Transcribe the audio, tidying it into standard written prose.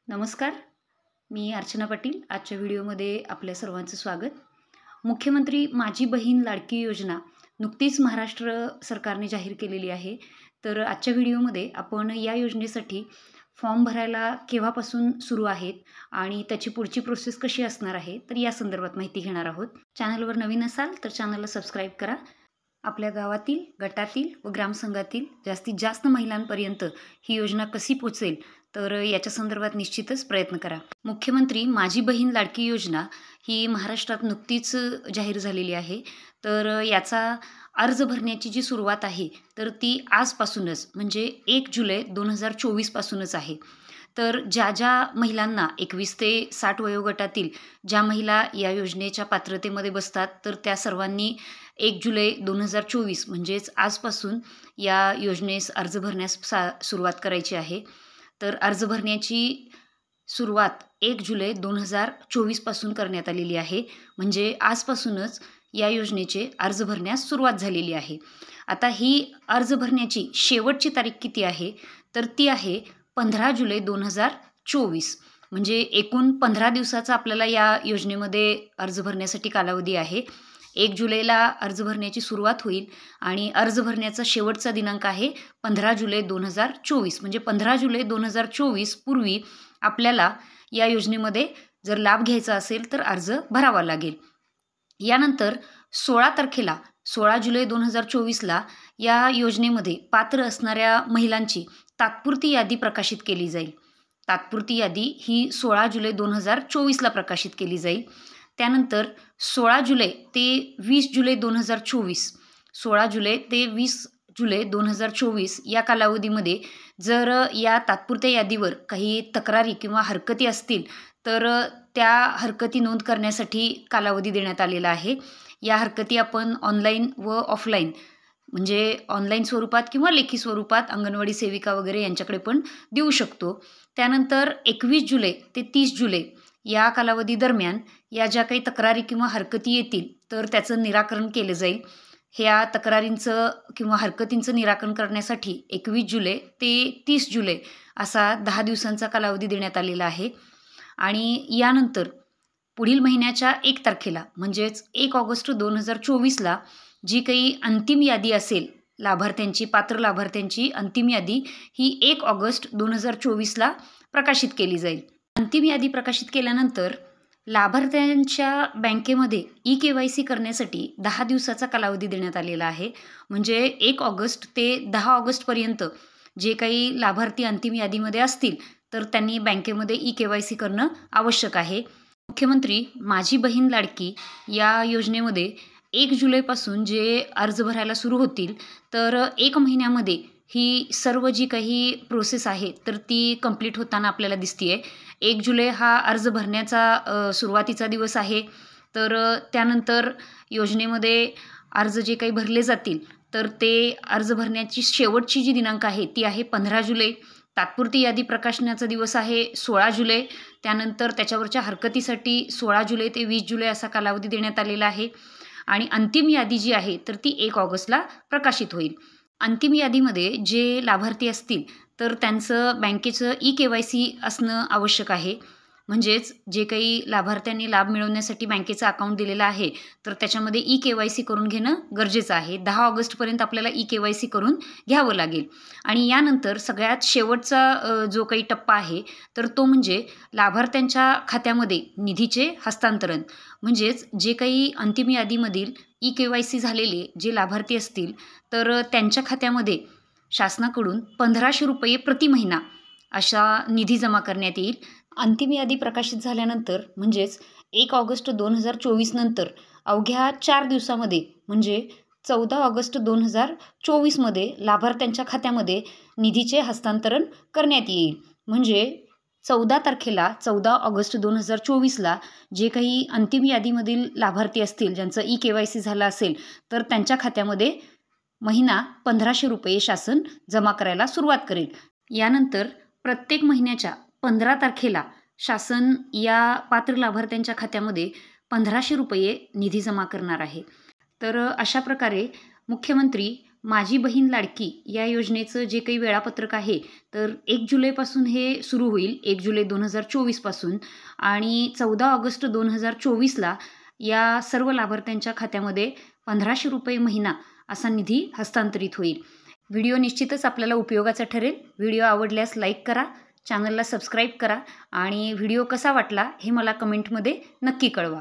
नमस्कार. मी अर्चना पाटील. आजच्या व्हिडिओमध्ये आपल्या सर्वांचं स्वागत. मुख्यमंत्री माझी बहीण लाडकी योजना नुकतीच महाराष्ट्र सरकारने जाहीर केलेली आहे. तर आजच्या व्हिडिओमध्ये आपण या योजनेसाठी फॉर्म भरायला केव्हापासून सुरू आहेत आणि त्याची पुढची प्रोसेस कशी असणार आहे, तर या संदर्भात माहिती घेणार आहोत. चॅनलवर नवीन असाल तर चॅनलला सबस्क्राईब करा. आपल्या गावातील, गटातील व ग्रामसंघातील जास्तीत जास्त महिलांपर्यंत ही योजना कशी पोहोचेल, तर याच्या संदर्भात निश्चितच प्रयत्न करा. मुख्यमंत्री माझी बहीण लाडकी योजना ही महाराष्ट्रात नुकतीच जाहीर झालेली आहे. तर याचा अर्ज भरण्याची जी सुरुवात आहे तर ती आजपासूनच म्हणजे 1 जुलै 2024 पासूनच आहे. तर ज्या ज्या महिलांना 21 ते 60 वयोगटातील ज्या महिला या योजनेच्या पात्रतेमध्ये बसतात, तर त्या सर्वांनी 1 जुलै 2024 म्हणजेच आजपासून या योजनेस अर्ज भरण्यास सुरुवात करायची आहे. तर अर्ज भरण्याची सुरुवात 1 जुलै 2024 पासून करण्यात आलेली आहे. म्हणजे आजपासूनच या योजनेचे अर्ज भरण्यास सुरुवात झालेली आहे. आता ही अर्ज भरण्याची शेवटची तारीख किती आहे, तर ती आहे 15 जुलै 2024. म्हणजे एकूण 15 दिवसाचा आपल्याला या योजनेमध्ये अर्ज भरण्यासाठी कालावधी आहे. 1 जुलैला अर्ज भरण्याची सुरुवात होईल आणि अर्ज भरण्याचा शेवटचा दिनांक आहे 15 जुलै 2024. म्हणजे 15 जुलै 2024 पूर्वी आपल्याला या योजनेमध्ये जर लाभ घ्यायचा असेल तर अर्ज भरावा लागेल. यानंतर 16 तारखेला 16 जुलै 2024ला या योजनेमध्ये पात्र असणाऱ्या महिलांची तात्पुरती यादी प्रकाशित केली जाईल. तात्पुरती यादी ही 16 जुलै 2024ला प्रकाशित केली जाईल. त्यानंतर 16 जुलै ते 20 जुलै 2024 16 जुलै ते 20 जुलै 2024 या कालावधीमध्ये जर या तात्पुरत्या यादीवर काही तक्रारी किंवा हरकती असतील तर त्या हरकती नोंद करण्यासाठी कालावधी देण्यात आलेला आहे. या हरकती आपण ऑनलाईन व ऑफलाईन म्हणजे ऑनलाईन स्वरूपात किंवा लेखी स्वरूपात अंगणवाडी सेविका वगैरे यांच्याकडे पण देऊ शकतो. त्यानंतर 21 जुलै ते 30 जुलै या कालावधी दरम्यान या ज्या काही तक्रारी किंवा हरकती येतील तर त्याचं निराकरण केलं जाईल. ह्या तक्रारींचं किंवा हरकतींचं निराकरण करण्यासाठी 21 जुलै ते 30 जुलै असा 10 दिवसांचा कालावधी देण्यात आलेला आहे. आणि यानंतर पुढील महिन्याच्या 1 तारखेला म्हणजेच 1 ऑगस्ट 2024ला जी काही अंतिम यादी असेल लाभार्थ्यांची, पात्र लाभार्थ्यांची अंतिम यादी ही 1 ऑगस्ट 2024ला प्रकाशित केली जाईल. अंतिम यादी प्रकाशित केल्यानंतर लाभार्थ्यांच्या बँकेमध्ये ई-KYC करण्यासाठी 10 दिवसाचा कालावधी देण्यात आलेला आहे. म्हणजे 1 ऑगस्ट ते 10 ऑगस्टपर्यंत जे काही लाभार्थी अंतिम यादीमध्ये असतील तर त्यांनी बँकेमध्ये ई-KYC करणं आवश्यक आहे. मुख्यमंत्री माझी बहीण लाडकी या योजनेमध्ये 1 जुलैपासून जे अर्ज भरायला सुरू होतील तर 1 महिन्यामध्ये ही सर्व जी काही प्रोसेस आहे तर ती कंप्लीट होताना आपल्याला दिसते आहे. 1 जुलै हा अर्ज भरण्याचा सुरुवातीचा दिवस आहे. तर त्यानंतर योजनेमध्ये अर्ज जे काही भरले जातील तर ते अर्ज भरण्याची शेवटची जी दिनांक आहे ती आहे 15 जुलै. तात्पुरती यादी प्रकाशनाचा दिवस आहे 16 जुलै. त्यानंतर त्याच्यावरच्या हरकतीसाठी 16 जुलै ते 20 जुलै असा कालावधी देण्यात आलेला आहे. आणि अंतिम यादी जी आहे तर ती 1 ऑगस्टला प्रकाशित होईल. अंतिम यादीमध्ये जे लाभार्थी असतील तर त्यांचं बँकेचं ई-KYC असणं आवश्यक आहे. म्हणजेच जे काही लाभार्थ्यांनी लाभ मिळवण्यासाठी बँकेचं अकाउंट दिलेलं आहे तर त्याच्यामध्ये ई-KYC करून घेणं गरजेचं आहे. 10 ऑगस्टपर्यंत आपल्याला ई-KYC करून घ्यावं लागेल. आणि यानंतर सगळ्यात शेवटचा जो काही टप्पा आहे तर तो म्हणजे लाभार्थ्यांच्या खात्यामध्ये निधीचे हस्तांतरण. म्हणजेच जे काही अंतिम यादीमधील ई-KYC झालेले जे लाभार्थी असतील तर त्यांच्या खात्यामध्ये शासनाकडून 1,500 रुपये प्रति महिना अशा निधी जमा करण्यात येईल. अंतिम यादी प्रकाशित झाल्यानंतर म्हणजेच 1 ऑगस्ट 2024 नंतर अवघ्या 4 दिवसामध्ये म्हणजे 14 ऑगस्ट 2024मध्ये लाभार्थ्यांच्या खात्यामध्ये निधीचे हस्तांतरण करण्यात येईल. म्हणजे 14 तारखेला 14 ऑगस्ट 2024ला जे काही अंतिम यादीमधील लाभार्थी असतील ज्यांचं ई-KYC झालं असेल तर त्यांच्या खात्यामध्ये महिना 1,500 रुपये शासन जमा करायला सुरुवात करेल. यानंतर प्रत्येक महिन्याच्या 15 तारखेला शासन या पात्र लाभार्थ्यांच्या खात्यामध्ये 1,500 रुपये निधी जमा करणार आहे. तर अशा प्रकारे मुख्यमंत्री माझी बहीण लाडकी या योजनेचं जे काही वेळापत्रक आहे तर 1 जुलैपासून हे सुरू होईल, 1 जुलै 2024पासून आणि 14 ऑगस्ट 2024ला या सर्व लाभार्थ्यांच्या खात्यामध्ये ₹1500 महिना असा निधी हस्तांतरित होईल. व्हिडिओ निश्चितच आपल्याला उपयोगाचा ठरेल. व्हिडिओ आवडल्यास लाईक करा, चॅनलला सबस्क्राईब करा आणि व्हिडिओ कसा वाटला हे मला कमेंटमध्ये नक्की कळवा.